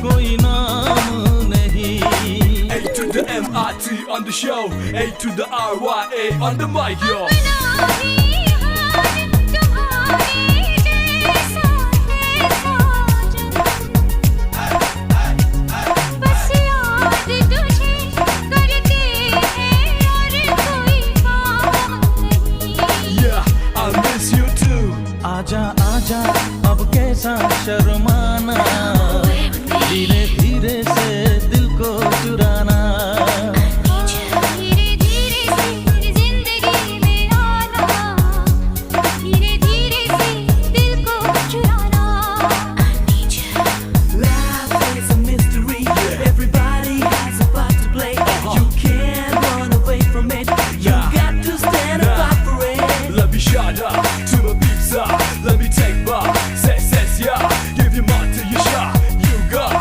कोई नाम नहीं। A to the MIT on the show, A to the RYA on the mic, yo. आजा आजा अब कैसा शर्माना, धीरे धीरे से